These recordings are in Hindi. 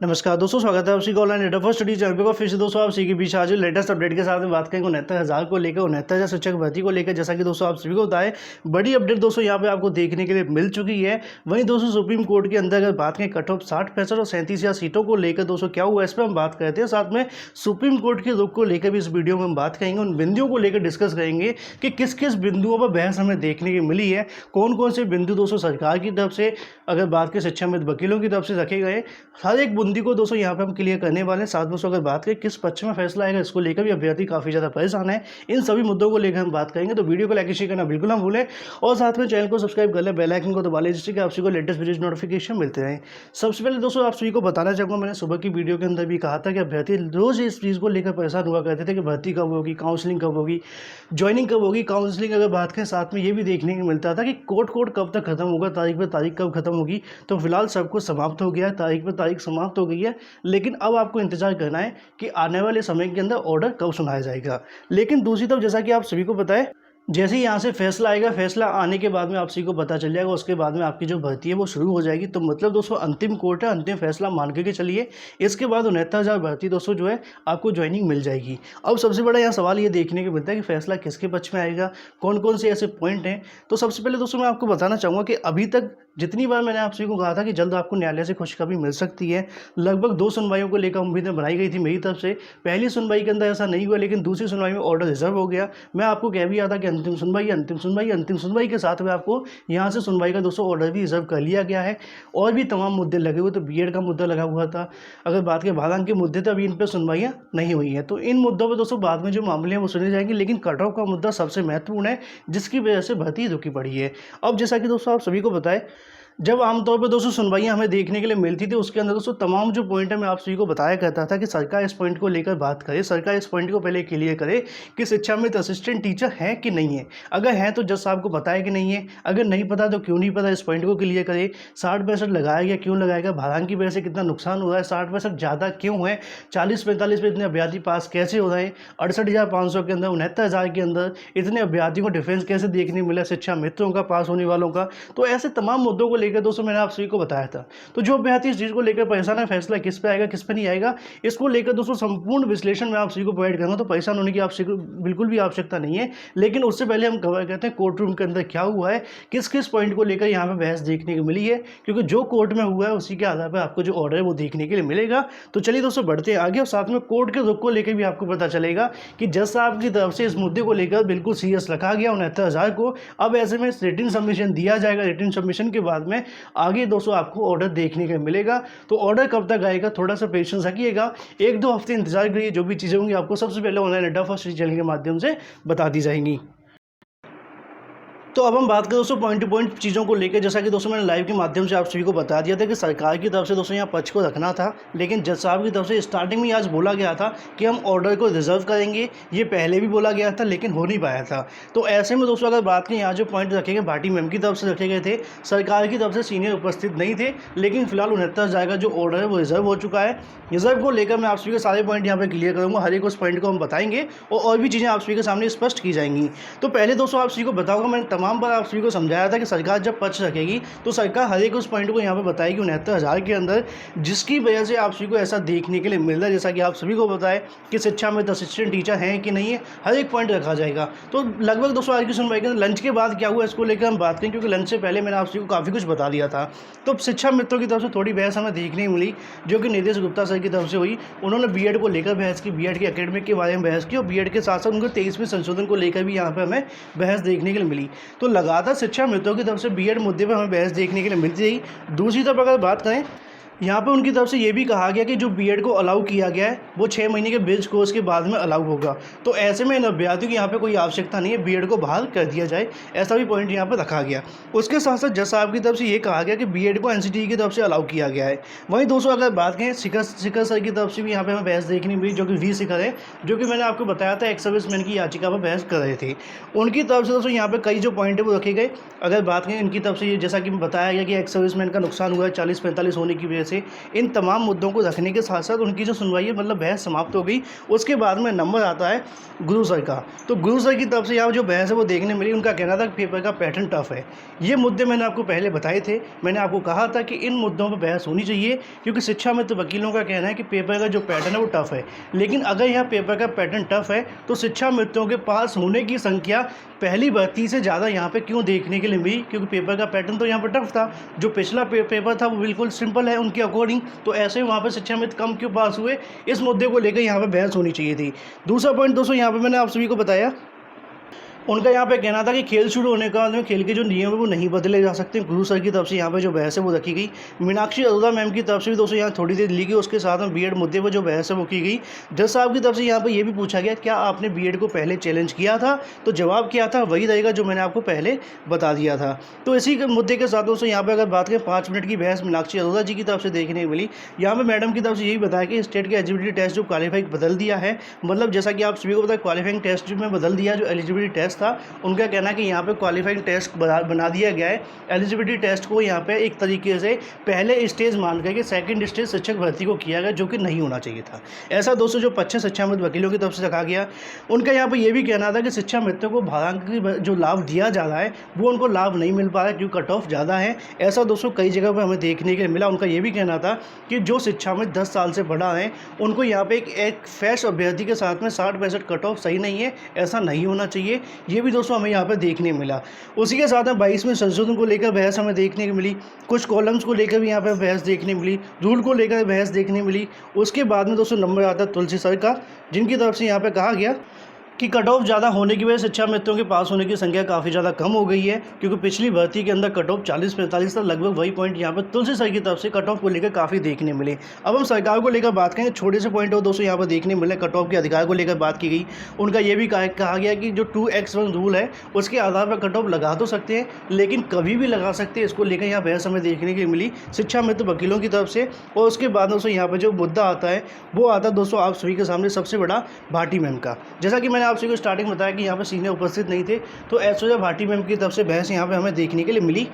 नमस्कार दोस्तों, स्वागत है आपसी को online data first study channel पर। फिर से दोस्तों आप सभी के बीच आज लेटेस्ट अपडेट के साथ में बात करेंगे 69,000 को लेकर, 69,000 शिक्षक भर्ती को लेकर। जैसा कि दोस्तों आप सभी को बताएं, बड़ी अपडेट दोस्तों यहाँ पे आपको देखने के लिए मिल चुकी है। वहीं दोस्तों सुप्रीम कोर्ट के अंदर अगर बात करें कट ऑफ 60% और 37,000 सीटों को लेकर दोस्तों क्या हुआ, इस पर हम बात करते हैं। साथ में सुप्रीम कोर्ट के रुख को लेकर भी इस वीडियो में हम बात करेंगे, उन बिंदुओं को लेकर डिस्कस करेंगे कि किस किस बिंदुओं पर बहस हमें देखने की मिली है, कौन कौन से बिंदु दोस्तों सरकार की तरफ से, अगर बात करें शिक्षाविद वकीलों की तरफ से रखे गए। हर एक बिंदु को दोस्तों यहाँ पे हम क्लियर करने वाले हैं। साथ में अगर बात करें किस पक्ष में फैसला आएगा, इसको लेकर भी अभ्यर्थी काफ़ी ज़्यादा परेशान है। इन सभी मुद्दों को लेकर हम बात करेंगे, तो वीडियो को लाइक शेयर करना बिल्कुल ना भूलें और साथ में चैनल को सब्सक्राइब कर लें, बेल आइकन को दबा लें, जिससे कि आप सभी को लेटेस्ट वीडियो नोटिफिकेशन मिलते रहें। सबसे पहले दोस्तों आप सभी को बताना चाहूँगा, मैंने सुबह की वीडियो के अंदर भी कहा था कि अभ्यर्थी रोज़ इस चीज़ को लेकर परेशान हुआ करते थे कि भर्ती कब होगी, काउंसलिंग कब होगी, ज्वाइनिंग कब होगी। काउंसलिंग अगर बात करें, साथ में ये भी देखने को मिलता था कि कोर्ट कब तक खत्म होगा, तारीख पे तारीख कब खत्म होगी। तो फिलहाल सब कुछ समाप्त हो गया है, तारीख पे तारीख समाप्त हो गई है। लेकिन अब आपको इंतजार करना है कि आने वाले समय के अंदर ऑर्डर कब सुनाया जाएगा। लेकिन दूसरी तरफ जैसा कि आप सभी को पता है, जैसे ही यहाँ से फैसला आएगा, फैसला आने के बाद में आप सभी को पता चल जाएगा, उसके बाद में आपकी जो भर्ती है वो शुरू हो जाएगी। तो मतलब दोस्तों अंतिम कोर्ट है, अंतिम फैसला मान के चलिए। इसके बाद 69,000 भर्ती दोस्तों जो है आपको ज्वाइनिंग मिल जाएगी। अब सबसे बड़ा यहाँ सवाल ये देखने को मिलता है कि फैसला किसके पक्ष में आएगा, कौन कौन से ऐसे पॉइंट हैं। तो सबसे पहले दोस्तों मैं आपको बताना चाहूँगा कि अभी तक जितनी बार मैंने आप सभी को कहा था कि जल्द आपको न्यायालय से खुशखबरी मिल सकती है, लगभग 2 सुनवाइयों को लेकर उम्मीदें बनाई गई थी मेरी तरफ से। पहली सुनवाई के अंदर ऐसा नहीं हुआ, लेकिन दूसरी सुनवाई में ऑर्डर रिजर्व हो गया। मैं आपको कह भी रहा था कि अंतिम सुनवाई के साथ में आपको यहाँ से सुनवाई का दोस्तों ऑर्डर भी रिजर्व कर लिया गया है। और भी तमाम मुद्दे लगे हुए, तो बीएड का मुद्दा लगा हुआ था। अगर बात करें भालांक के मुद्दे, तो अभी इन पर सुनवाइयाँ नहीं हुई हैं। तो इन मुद्दों पर दोस्तों बाद में जो मामले हैं वो सुने जाएंगे, लेकिन कट ऑफ का मुद्दा सबसे महत्वपूर्ण है, जिसकी वजह से भर्ती रुकी पड़ी है। अब जैसा कि दोस्तों आप सभी को बताएं, जब आमतौर पर दोस्तों सुनवाइयाँ हमें देखने के लिए मिलती थी, उसके अंदर दोस्तों तमाम जो पॉइंट है मैं आप सभी को बताया करता था कि सरकार इस पॉइंट को लेकर बात करे, सरकार इस पॉइंट को पहले क्लियर करे कि शिक्षा में असिस्टेंट टीचर है कि नहीं है। अगर है तो जज साहब को पता है कि नहीं है, अगर नहीं पता तो क्यों नहीं पता, इस पॉइंट को क्लियर करे। 60% लगाया गया, क्यों लगाया गया, भालांक की वजह से कितना नुकसान हो रहा है, 60% ज़्यादा क्यों है, 40-45 पे इतने अभ्यर्थी पास कैसे हो रहे हैं, 68,500 के अंदर 69,000 के अंदर इतने अभ्यर्थियों को डिफरेंस कैसे देखने मिला शिक्षा मित्रों का, पास होने वालों का। तो ऐसे तमाम मुद्दों को लेकर दोस्तों मैंने आप सभी को बताया था। तो जो अभ्यर्थी इस चीज़ को लेकर परेशान है, फैसला किस पे आएगा किस पे नहीं आएगा, इसको लेकर दोस्तों संपूर्ण विश्लेषण मैं आप सभी को प्रोवाइड करूँगा। तो परेशान होने की आप सभी को बिल्कुल भी आवश्यकता नहीं है। लेकिन उससे पहले हम कवर करते हैं कोर्ट रूम के अंदर क्या हुआ है, किस किस पॉइंट को लेकर यहाँ पे बहस देखने को मिली है, क्योंकि जो कोर्ट में हुआ है उसी के आधार पर आपको जो ऑर्डर है वो देखने के लिए मिलेगा। तो चलिए दोस्तों बढ़ते हैं आगे, और साथ में कोर्ट के रुख को लेकर भी आपको पता चलेगा कि जज साहब की तरफ से इस मुद्दे को लेकर बिल्कुल सीरियस रखा गया 69,000 को। अब ऐसे में रिटन सबमिशन दिया जाएगा, रिटन सबमिशन के बाद में आगे दोस्तों आपको ऑर्डर देखने को मिलेगा। तो ऑर्डर कब तक आएगा, थोड़ा सा पेशेंस रखिएगा, 1-2 हफ्ते इंतजार करिए। जो भी चीज़ें होंगी आपको सबसे पहले ऑनलाइन डेटा फर्स्ट चैनल के माध्यम से बता दी जाएंगी। तो अब हम बात करें दोस्तों पॉइंट टू पॉइंट चीज़ों को लेकर। जैसा कि दोस्तों मैंने लाइव के माध्यम से आप सभी को बता दिया था कि सरकार की तरफ से दोस्तों यहाँ पक्ष को रखना था, लेकिन जज साहब की तरफ से स्टार्टिंग में आज बोला गया था कि हम ऑर्डर को रिजर्व करेंगे। ये पहले भी बोला गया था, लेकिन हो नहीं पाया था। तो ऐसे में दोस्तों अगर बात करें, यहाँ जो पॉइंट रखे गए भाटी मैम की तरफ से रखे गए थे, सरकार की तरफ से सीनियर उपस्थित नहीं थे। लेकिन फिलहाल 69,000 का जो ऑर्डर है वो रिजर्व हो चुका है। रिजर्व को लेकर मैं आप सभी के सारे पॉइंट यहाँ पर क्लियर करूँगा, हर एक उस पॉइंट को हम बताएंगे और भी चीज़ें आप सभी के सामने स्पष्ट की जाएंगी। तो पहले दोस्तों आप सभी को बताऊँगा, मैंने तमाम बार आप सभी को समझाया था कि सरकार जब पक्ष रखेगी तो सरकार हर एक उस पॉइंट को यहाँ पे बताएगी 69,000 के अंदर, जिसकी वजह से आप सभी को ऐसा देखने के लिए मिल रहा है। जैसा कि आप सभी को बताएं कि शिक्षा में असिस्टेंट टीचर हैं कि नहीं है, हर एक पॉइंट रखा जाएगा। तो लगभग दोस्तों आज की सुनवाई के लंच के बाद क्या हुआ इसको लेकर हम बात करें, क्योंकि लंच से पहले मैंने आप सभी को काफ़ी कुछ बता दिया था। तो शिक्षा मित्रों की तरफ से थोड़ी बहस हमें देखने मिली, जो कि निदेश गुप्ता सर की तरफ से हुई। उन्होंने बीएड को लेकर बहस की, बीएड के एकेडमिक के बारे में बहस की, और बीएड के साथ साथ उनको 23वें संशोधन को लेकर भी यहाँ पर हमें बहस देखने के लिए मिली। तो लगातार शिक्षा मित्रों की तरफ से बीएड मुद्दे पर हमें बहस देखने के लिए मिलती रही। दूसरी तरफ अगर बात करें, यहाँ पे उनकी तरफ से ये भी कहा गया कि जो बीएड को अलाउ किया गया है वो 6 महीने के ब्रिज कोर्स के बाद में अलाउ होगा। तो ऐसे में इन अभ्यर्थियों की यहाँ पे कोई आवश्यकता नहीं है बीएड को बहाल कर दिया जाए, ऐसा भी पॉइंट यहाँ पे रखा गया। उसके साथ साथ जज साहब की तरफ से ये कहा गया कि बीएड को एनसीटीई की तरफ से अलाउ किया गया है। वहीं दोस्तों अगर बात करें शिखर सर की तरफ से भी यहाँ पे हमें बहस देखनी मिली, जो कि वी शिखर है, जो कि मैंने आपको बताया था एक्स सर्विसमैन की याचिका पर बहस कर रहे थे। उनकी तरफ से दोस्तों यहाँ पे कई जो पॉइंट है वो रखे गए। अगर बात करें इनकी तरफ से, जैसा कि बताया गया कि एक्स सर्विसमैन का नुकसान हुआ है 40-45 होने की वजह से इन तमाम मुद्दों को रखने के साथ साथ उनकी जो सुनवाई है मतलब बहस समाप्त हो गई। उसके बाद में नंबर आता है गुरु सर का। तो गुरु सर की तरफ से यहाँ जो बहस है वो देखने मिली। उनका कहना था कि पेपर का पैटर्न टफ है। ये मुद्दे मैंने आपको पहले बताए थे। मैंने आपको कहा था कि इन मुद्दों पर बहस होनी चाहिए, क्योंकि शिक्षा मित्र वकीलों का कहना है कि पेपर का जो पैटर्न है वो टफ है। लेकिन अगर यहाँ पेपर का पैटर्न टफ है तो शिक्षा मित्रों के पास होने की संख्या पहली भर्ती से ज़्यादा यहाँ पे क्यों देखने के लिए मिली? क्योंकि पेपर का पैटर्न तो यहाँ पर टफ था। जो पिछला पेपर था वो बिल्कुल सिंपल है उनके अकॉर्डिंग, तो ऐसे वहाँ पर शिक्षा मित्र कम क्यों पास हुए? इस मुद्दे को लेकर यहाँ पर बहस होनी चाहिए थी। दूसरा पॉइंट दोस्तों यहाँ पर मैंने आप सभी को बताया, उनका यहाँ पे कहना था कि खेल शुरू होने के बाद में खेल के जो नियम है वो नहीं बदले जा सकते। गुरु सर की तरफ से यहाँ पे जो बहस है वो रखी गई। मीनाक्षी अरोड़ा मैम की तरफ से भी दोस्तों यहाँ थोड़ी देर ली गई। उसके साथ में बीएड मुद्दे पर जो बहस है वो की गई। जज साहब की तरफ से यहाँ पे ये भी पूछा गया क्या आपने बीएड को पहले चैलेंज किया था? तो जवाब क्या था? वही रहेगा जो मैंने आपको पहले बता दिया था। तो इसी मुद्दे के साथ दोस्तों यहाँ पर अगर बात करें 5 मिनट की बहस मीनाक्षी अरोड़ा जी की तरफ से देखने को मिली। यहाँ पर मैडम की तरफ से यही बताया कि स्टेट के एलिजिबिलिटी टेस्ट जो क्वालिफाइंग बदल दिया है, मतलब जैसा कि आप सभी को पता है क्वालिफाइंग टेस्ट में बदल दिया। जो एलिजिबिलिटी टेस्ट था उनका कहना है कि यहाँ पे क्वालिफाइंग टेस्ट बना दिया गया है। एलिजिबिलिटी टेस्ट को यहाँ पे एक तरीके से पहले स्टेज मान करके सेकंड स्टेज शिक्षक भर्ती को किया गया, जो कि नहीं होना चाहिए था। ऐसा दोस्तों जो 25 शिक्षा मित्र वकीलों की तरफ से रखा गया। उनका यहाँ पे ये भी कहना था कि शिक्षा मित्रों को भारांक की जो लाभ दिया जा रहा है वो उनको लाभ नहीं मिल पा रहा है क्योंकि कट ऑफ ज़्यादा है। ऐसा दोस्तों कई जगह पर हमें देखने के लिए मिला। उनका ये भी कहना था कि जो शिक्षा में 10 साल से बड़ा है उनको यहाँ पे एक फ्रेश अभ्यर्थी के साथ में 60-65 कट ऑफ सही नहीं है, ऐसा नहीं होना चाहिए। ये भी दोस्तों हमें यहाँ पर देखने मिला। उसी के साथ में 22वें संशोधन को लेकर बहस हमें देखने को मिली। कुछ कॉलम्स को लेकर भी यहाँ पर बहस देखने मिली। रूल को लेकर बहस देखने मिली। उसके बाद में दोस्तों नंबर आता है तुलसी सर का, जिनकी तरफ से यहाँ पर कहा गया कि कट ऑफ ज़्यादा होने की वजह से शिक्षा मित्रों के पास होने की संख्या काफ़ी ज़्यादा कम हो गई है, क्योंकि पिछली भर्ती के अंदर कट ऑफ 40-45 था। लगभग वही पॉइंट यहाँ पर तुलसी सर की तरफ से कट ऑफ को लेकर काफ़ी देखने मिले। अब हम सरकार को लेकर बात करेंगे। छोटे से पॉइंट हो दोस्तों यहाँ पर देखने मिले। कट ऑफ के अधिकार को लेकर बात की गई। उनका ये भी कहा गया कि जो 2x1 रूल है उसके आधार पर कट ऑफ लगा तो सकते हैं, लेकिन कभी भी लगा सकते हैं। इसको लेकर यहाँ बहस हमें देखने की मिली शिक्षा मित्र वकीलों की तरफ से। और उसके बाद दोस्तों यहाँ पर जो मुद्दा आता है वो आता है दोस्तों आप सभी के सामने सबसे बड़ा भाटी मैम का। जैसा कि मैंने आप सभी को स्टार्टिंग बताया कि यहाँ पर सीनियर उपस्थित नहीं थे, तो ऐश्वर्या भाटी मैम की तरफ से बहस यहाँ पे हमें देखने के लिए मिली।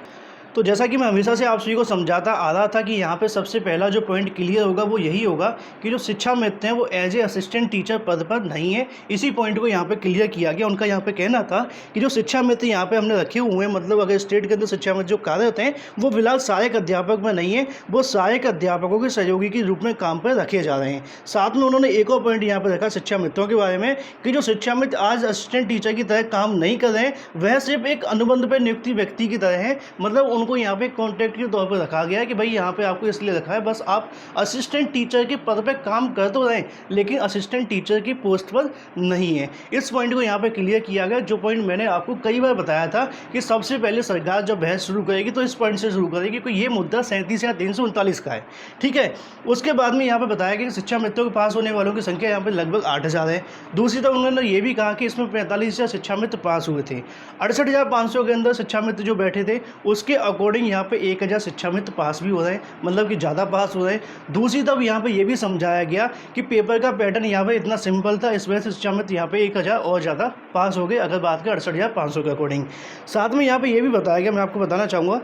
तो जैसा कि मैं हमेशा से आप सभी को समझाता आ रहा था कि यहाँ पे सबसे पहला जो पॉइंट क्लियर होगा वो यही होगा कि जो शिक्षा मित्र हैं वो एज ए असिस्टेंट टीचर पद पर नहीं है। इसी पॉइंट को यहाँ पे क्लियर किया गया। उनका यहाँ पे कहना था कि जो शिक्षा मित्र यहाँ पे हमने रखे हुए हैं, मतलब अगर स्टेट के अंदर शिक्षा मित्र जो कार्यरत हैं वो फिलहाल सहायक अध्यापक में नहीं है, वो सहायक अध्यापकों के सहयोगी के रूप में काम पर रखे जा रहे हैं। साथ में उन्होंने एक और पॉइंट यहाँ पर रखा शिक्षा मित्रों के बारे में कि जो शिक्षा मित्र आज असिस्टेंट टीचर की तरह काम नहीं कर रहे हैं, वह सिर्फ एक अनुबंध पर नियुक्ति व्यक्ति की तरह है। मतलब उनको यहाँ पे कॉन्ट्रैक्ट के तौर पर रखा गया है कि भाई यहाँ पे आपको इसलिए रखा है बस आप असिस्टेंट टीचर के पद पे काम कर तो रहे, लेकिन असिस्टेंट टीचर की पोस्ट पर नहीं है। इस पॉइंट को यहाँ पे क्लियर किया गया। जो पॉइंट मैंने आपको कई बार बताया था कि सबसे पहले सरकार जब बहस शुरू करेगी तो इस पॉइंट से शुरू करेगी, क्योंकि ये मुद्दा 37 या 339 का है। ठीक है। उसके बाद में यहाँ पे बताया गया कि शिक्षा मित्रों के पास होने वालों की संख्या यहाँ पे लगभग 8000 है। दूसरी तरफ उन्होंने ये भी कहा कि इसमें 45 शिक्षा मित्र पास हुए थे। 68,500 के अंदर शिक्षा मित्र जो बैठे थे उसके अकॉर्डिंग यहाँ पे 1000 शिक्षा मित्र पास भी हो रहे हैं, मतलब कि ज़्यादा पास हो रहे हैं। दूसरी तरफ यहाँ पे ये भी समझाया गया कि पेपर का पैटर्न यहाँ पे इतना सिंपल था, इस वजह से शिक्षा मित्र यहाँ पे 1000 और ज़्यादा पास हो गए अगर बात करें 68,500 के अकॉर्डिंग। साथ में यहाँ पे ये भी बताया गया, मैं आपको बताना चाहूँगा,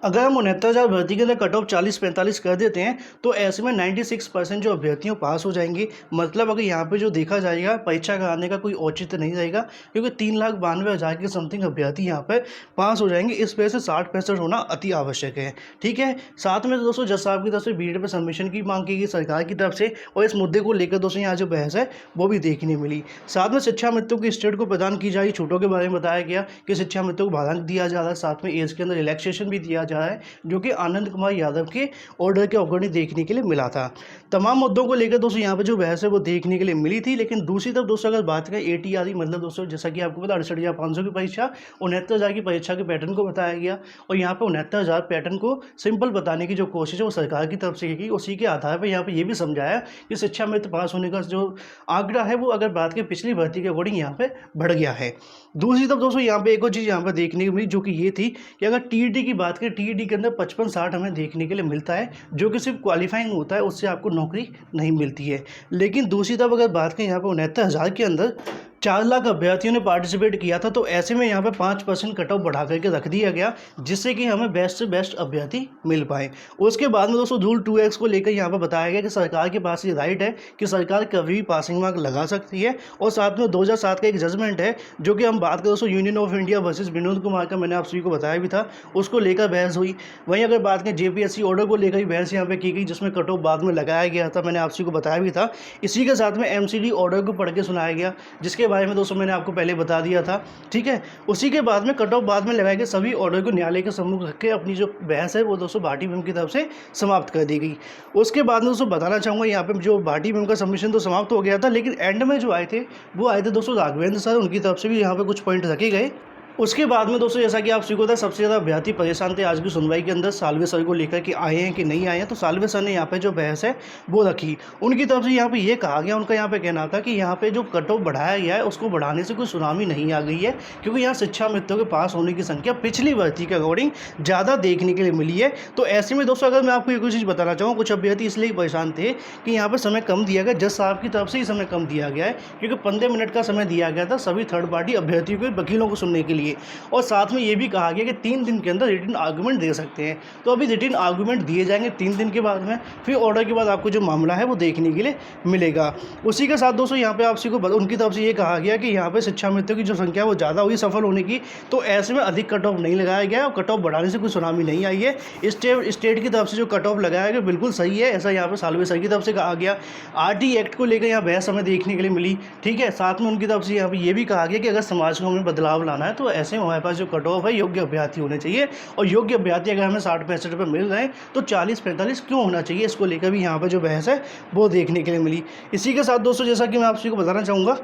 अगर हम 69,000 भर्ती के अंदर कट ऑफ 40-45 कर देते हैं तो ऐसे में 96% जो अभ्यर्थियों पास हो जाएंगे। मतलब अगर यहाँ पे जो देखा जाएगा परीक्षा कराने का कोई औचित्य नहीं रहेगा, क्योंकि 3,92,000 के समथिंग अभ्यर्थी यहाँ पे पास हो जाएंगे। इस वजह से 60% होना अति आवश्यक है। ठीक है। साथ में दोस्तों जज साहब की तरफ से बीएड पर सबमिशन की मांग की गई सरकार की तरफ से, और इस मुद्दे को लेकर दोस्तों यहाँ जो बहस है वो भी देखने मिली। साथ में शिक्षा मित्रों की स्टेट को प्रदान की जा रही छूटों के बारे में बताया गया कि शिक्षा मित्रों को भारांक दिया जा रहा है, साथ में एज के अंदर रिलैक्सेशन भी दिया है, जो कि आनंद कुमार यादव के ऑर्डर के अकॉर्डिंग देखने के लिए मिला था। तमाम मुद्दों को लेकर दोस्तों यहाँ पे जो बहस है वो देखने के लिए मिली थी। लेकिन दूसरी तरफ दोस्तों अगर बात करें ATRE, मतलब दोस्तों जैसा कि आपको पता 68,500 की परीक्षा 69,000 की परीक्षा के पैटर्न को बताया गया, और यहाँ पे 69,000 पैटर्न को सिंपल बताने की जो कोशिश है वो सरकार की तरफ से की। उसी के आधार पर यहाँ पे ये भी समझाया कि शिक्षा मित्र पास होने का जो आंकड़ा है वो अगर बात करें पिछली भर्ती के अकॉर्डिंग यहाँ पे बढ़ गया है। दूसरी तरफ दोस्तों यहाँ पे एक और चीज़ यहाँ पर देखने को मिली, जो कि ये थी कि अगर TET की बात करें, TET के अंदर 55-60 हमें देखने के लिए मिलता है, जो कि सिर्फ क्वालिफाइंग होता है, उससे आपको नौकरी नहीं मिलती है। लेकिन दूसरी तरफ अगर बात करें यहाँ पर 69,000 के अंदर 4 लाख अभ्यर्थियों ने पार्टिसिपेट किया था, तो ऐसे में यहाँ पे 5% कट ऑफ बढ़ा करके रख दिया गया, जिससे कि हमें बेस्ट से बेस्ट अभ्यर्थी मिल पाए। उसके बाद में दोस्तों रूल 2X को लेकर यहाँ पे बताया गया कि सरकार के पास ये राइट है कि सरकार कभी भी पासिंग मार्क लगा सकती है। और साथ में 2007 का एक जजमेंट है, जो कि हम बात करें दोस्तों union of India versus Vinod Kumar का, मैंने आप सभी को बताया भी था, उसको लेकर बहस हुई। वहीं अगर बात करें JPSC ऑर्डर को लेकर भी बहस यहाँ पे की गई, जिसमें कट ऑफ बाद में लगाया गया था, मैंने आप सभी को बताया भी था। इसी के साथ में MCD ऑर्डर को पढ़ के सुनाया गया, जिसके बारे में दोस्तों मैंने आपको पहले बता दिया था। ठीक है, उसी के बाद में कट ऑफ बाद में लगाए गए सभी ऑर्डर को न्यायालय के सम्मुख रख के अपनी जो बहस है वो दोस्तों भाटी विम की तरफ से समाप्त कर दी गई। उसके बाद में दोस्तों बताना चाहूँगा, यहाँ पे जो भाटी विम का सबमिशन तो समाप्त हो गया था, लेकिन एंड में जो आए थे वो आए थे दोस्तों राघवेंद्र सर, उनकी तरफ से भी यहाँ पे कुछ पॉइंट रखे गए। उसके बाद में दोस्तों जैसा कि आप सभी को था, सबसे ज़्यादा अभ्यर्थी परेशान थे आज की सुनवाई के अंदर सालवे सर को लेकर कि आए हैं कि नहीं आए हैं। तो सालवे सर ने यहाँ पे जो बहस है वो रखी, उनकी तरफ से यहाँ पे ये कहा गया, उनका यहाँ पे कहना था कि यहाँ पे जो कट ऑफ बढ़ाया गया है उसको बढ़ाने से कोई सुनामी नहीं आ गई है, क्योंकि यहाँ शिक्षा मित्रों के पास होने की संख्या पिछली भर्ती के अकॉर्डिंग ज़्यादा देखने के लिए मिली है। तो ऐसे में दोस्तों अगर मैं आपको एक चीज़ बताना चाहूँ, कुछ अभ्यर्थी इसलिए परेशान थे कि यहाँ पर समय कम दिया गया, जज साहब की तरफ से ही समय कम दिया गया है, क्योंकि 15 मिनट का समय दिया गया था सभी थर्ड पार्टी अभ्यर्थियों को, वकीलों को सुनने के लिए। और साथ में ये भी कहा गया कि 3 दिन के अंदर रिटन आर्गूमेंट दे सकते हैं। तो अभी रिटन आर्गूमेंट दिए जाएंगे 3 दिन के बाद में, फिर ऑर्डर के बाद आपको जो मामला है वो देखने के लिए मिलेगा। उसी के साथ दोस्तों यहाँ पे आपसी को उनकी तरफ से ये कहा गया कि यहाँ पे शिक्षा मित्रों की जो संख्या वो ज़्यादा हुई सफल होने की, तो ऐसे में अधिक कट ऑफ नहीं लगाया गया और कट ऑफ बढ़ाने से कोई सुनामी नहीं आई है। स्टेट की तरफ से जो कट ऑफ लगाया गया बिल्कुल सही है, ऐसा यहाँ पे सालवे सर की तरफ से कहा गया। RT एक्ट को लेकर यहाँ बहस हमें देखने के लिए मिली। ठीक है, साथ में उनकी तरफ से यहाँ पे ये भी कहा गया कि अगर समाज को हमें बदलाव लाना है तो ऐसे में हमारे पास जो कट ऑफ है योग्य अभ्यर्थी होने चाहिए, और योग्य अभ्यर्थी अगर हमें 60-65 रुपये मिल रहे हैं तो 40-45 क्यों होना चाहिए, इसको लेकर भी यहाँ पर जो बहस है वो देखने के लिए मिली। इसी के साथ दोस्तों जैसा कि मैं आप सभी को बताना चाहूँगा,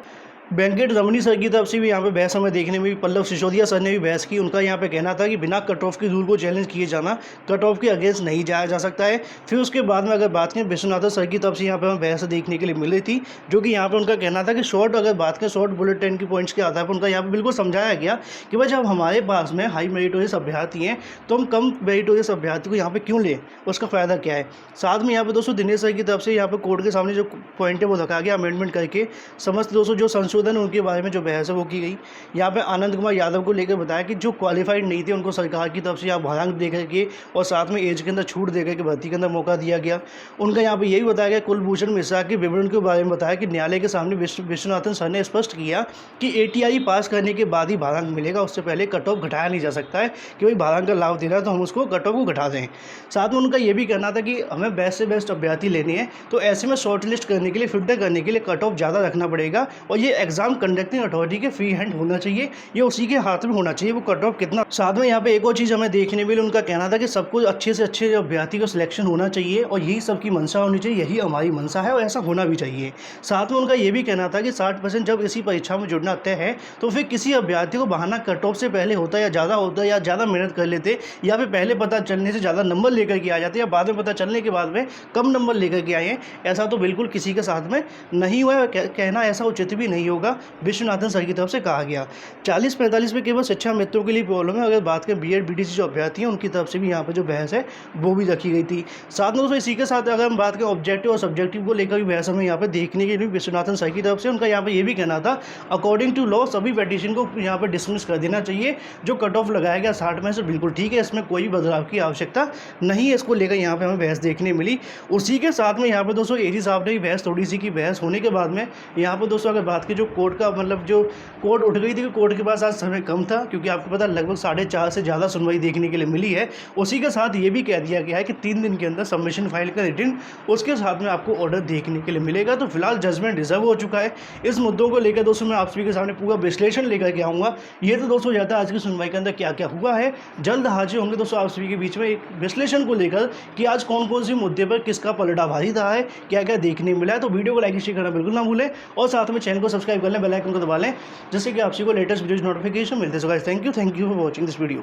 वेंकट रमणी सर की तरफ से भी यहाँ पे बहस हमें देखने में, पल्लव सिसोदिया सर ने भी बहस की। उनका यहाँ पे कहना था कि बिना कट ऑफ के रूल को चैलेंज किए जाना, कट ऑफ के अगेंस्ट नहीं जाया जा सकता है। फिर उसके बाद में अगर बात करें विश्वनाथन सर की तरफ से यहाँ पे हमें बहस देखने के लिए मिल रही थी, जो कि यहाँ पे उनका कहना था कि शॉर्ट, अगर बात करें शॉर्ट बुलेट ट्रेन की पॉइंट्स के आधार पर उनका यहाँ पर बिल्कुल समझाया गया कि भाई जब हमारे पास में हाई मेरिटोरियस अभ्यर्थी हैं तो हम कम मेरिटोरियस अभ्यर्थी को यहाँ पर क्यों लें, उसका फ़ायदा क्या है। साथ में यहाँ पर दोस्तों दिनेश सर की तरफ से यहाँ पर कोर्ट के सामने जो पॉइंट है वो रखा गया, अमेंडमेंट करके समस्त दोस्तों जो संशोधन है उनके बारे में बहस है वो की गई। यहाँ पे आनंद कुमार यादव को लेकर बताया कि जो क्वालिफाइड नहीं थे उनको सरकार की तरफ से यहाँ भारांक दे करके और साथ में एज के अंदर छूट दे करके भर्ती के अंदर मौका दिया गया। उनका यहाँ पे यही बताया गया, कुलभूषण मिश्रा के विवरण के बारे में बताया कि न्यायालय के सामने विश्वनाथन सर ने स्पष्ट किया कि ATI पास करने के बाद ही भारांक मिलेगा, उससे पहले कट ऑफ घटाया नहीं जा सकता है कि भाई भारांक का लाभ देना है तो हम उसको कट ऑफ को घटा दें। साथ में उनका ये भी कहना था कि हमें बेस्ट से बेस्ट अभ्यर्थी लेने हैं, तो ऐसे में शॉर्ट लिस्ट करने के लिए, फिल्टर करने के लिए कट ऑफ ज़्यादा रखना पड़ेगा, और ये एग्जाम कंडक्टिंग अथॉरिटी के फ्री हैंड होना चाहिए, ये उसी के हाथ में होना चाहिए वो कट ऑफ कितना। साथ में यहाँ पे एक और चीज़ हमें देखने मिली, उनका कहना था कि सबको अच्छे से अच्छे अभ्यर्थी का सिलेक्शन होना चाहिए और यही सबकी मंशा होनी चाहिए, यही हमारी मंशा है और ऐसा होना भी चाहिए। साथ में उनका ये भी कहना था कि 60% जब इसी परीक्षा में जुड़ना तय है तो फिर किसी अभ्यर्थी को बहाना कट ऑफ से पहले होता है या ज़्यादा होता है या ज़्यादा मेहनत कर लेते, या फिर पहले पता चलने से ज़्यादा नंबर लेकर के आ जाते या बाद में पता चलने के बाद में कम नंबर लेकर के आए हैं, ऐसा तो बिल्कुल किसी के साथ में नहीं हुआ है। कहना ऐसा उचित भी नहीं होगा, विश्वनाथन सर की तरफ से कहा गया। 40-45 में केवल शिक्षा मित्रों के लिए प्रॉब्लम है। अगर बात करें BEd BDC जो अभ्यर्थी हैं उनकी तरफ से भी यहाँ पर जो बहस है वो भी रखी गई थी। साथ में दोस्तों इसी के साथ अगर हम बात करें ऑब्जेक्टिव और सब्जेक्टिव को लेकर भी बहस हमें यहाँ पे देखने के लिए विश्वनाथन सर की तरफ से, उनका यहाँ पे ये भी कहना था अकॉर्डिंग टू लॉ सभी पेटिशन को यहाँ पर डिसमिस कर देना चाहिए। जो कट ऑफ लगाया गया 60 में से बिल्कुल ठीक है, इसमें कोई बदलाव की आवश्यकता नहीं है, इसको लेकर यहाँ पर हमें बहस देखने मिली। उसी के साथ में यहाँ पर दोस्तों AG साहब ने बहस थोड़ी सी की, बहस होने के बाद में यहाँ पर दोस्तों अगर बात की जो कोर्ट का मतलब जो कोर्ट उठ गई थी कि कोर्ट के पास आज समय कम था, क्योंकि आपको पता लगभग 4.5 से ज़्यादा सुनवाई देखने के लिए मिली है। उसी के साथ ये भी कह दिया गया है कि 3 दिन के अंदर सबमिशन फाइल का रिटर्न, उसके साथ में आपको ऑर्डर देखने के लिए मिलेगा। तो फिलहाल जजमेंट रिजर्व हो चुका है। इस मुद्दों को लेकर दोस्तों मैं आप सभी के सामने पूरा विश्लेषण लेकर के आऊँगा। ये तो दोस्तों जाता है आज की सुनवाई के अंदर क्या क्या हुआ है। जल्द हाजिर होंगे दोस्तों आप सभी के बीच में एक विश्लेषण को लेकर कि आज कौन कौन सी मुद्दे पर किसका पलड़ा भारी रहा है, क्या क्या देखने मिला है। तो वीडियो को लाइक शेयर करना बिल्कुल ना भूलें और साथ में चैनल को सब्सक्राइब कर लें, बेल आइकन को दबा लें, जिससे कि आप सभी को लेटेस्ट वीडियोज नोटिफिकेशन मिलते हैं। So guys thank you for watching this video.